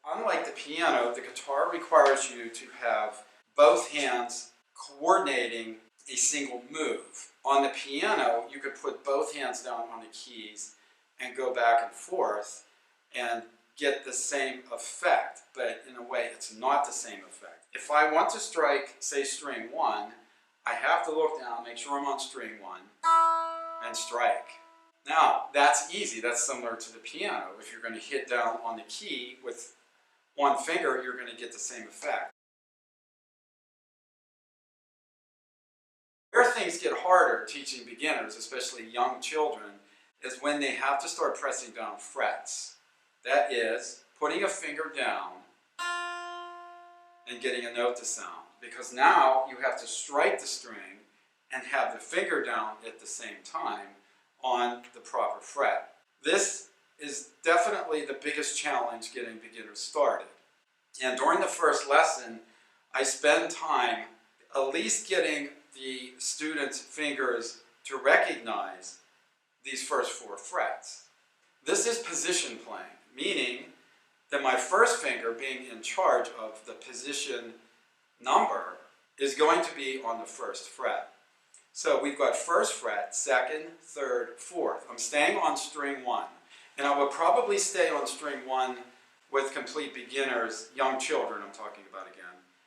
unlike the piano, the guitar requires you to have both hands coordinating a single move. On the piano, you could put both hands down on the keys and go back and forth and get the same effect, but in a way it's not the same effect. If I want to strike, say, string 1, I have to look down, make sure I'm on string 1, and strike. Now, that's easy. That's similar to the piano. If you're going to hit down on the key with one finger, you're going to get the same effect. Where things get harder teaching beginners, especially young children, is when they have to start pressing down frets. That is, putting a finger down and getting a note to sound. Because now you have to strike the string and have the finger down at the same time on the proper fret. This is definitely the biggest challenge getting beginners started. And during the first lesson, I spend time at least getting the students' fingers to recognize these first 4 frets. This is position playing, meaning that my first finger, being in charge of the position number, is going to be on the first fret. So we've got first fret, second, third, fourth. I'm staying on string 1. And I would probably stay on string 1 with complete beginners, young children I'm talking about again,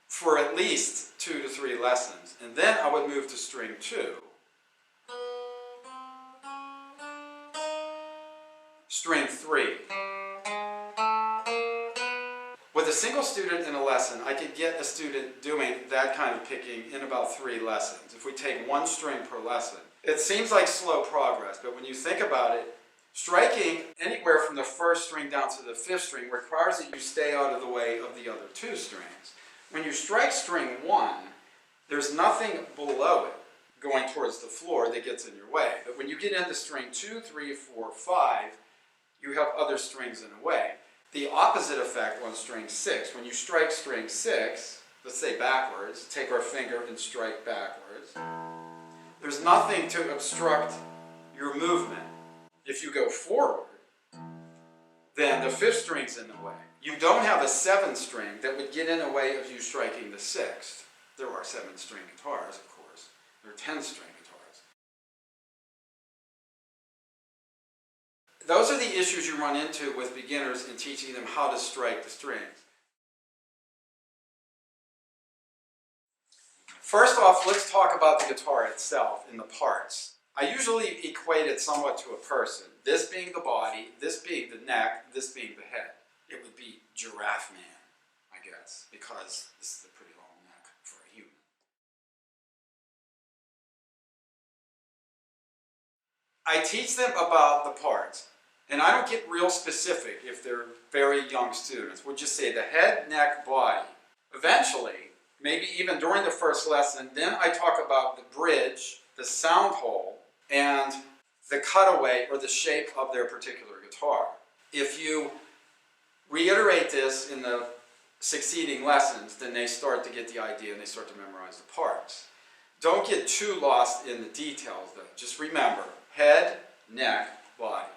for at least 2 to 3 lessons. And then I would move to string 2. String 3. With a single student in a lesson, I could get a student doing that kind of picking in about 3 lessons, if we take 1 string per lesson. It seems like slow progress, but when you think about it, striking anywhere from the first string down to the 5th string requires that you stay out of the way of the other 2 strings. When you strike string 1, there's nothing below it going towards the floor that gets in your way. But when you get into string 2, 3, 4, 5, you have other strings in the way. The opposite effect on string 6. When you strike string 6, let's say backwards, take our finger and strike backwards, there's nothing to obstruct your movement. If you go forward, then the 5th string's in the way. You don't have a 7th string that would get in the way of you striking the 6th. There are 7-string guitars, of course. There are 10-string guitars. Those are the issues you run into with beginners in teaching them how to strike the strings. First off, let's talk about the guitar itself and the parts. I usually equate it somewhat to a person. This being the body, this being the neck, this being the head. It would be Giraffe Man, I guess, because this is a pretty long neck for a human. I teach them about the parts, and I don't get real specific if they're very young students. We'll just say the head, neck, body. Eventually, maybe even during the first lesson, then I talk about the bridge, the sound hole, and the cutaway or the shape of their particular guitar. If you reiterate this in the succeeding lessons, then they start to get the idea and they start to memorize the parts. Don't get too lost in the details though. Just remember, head, neck, body.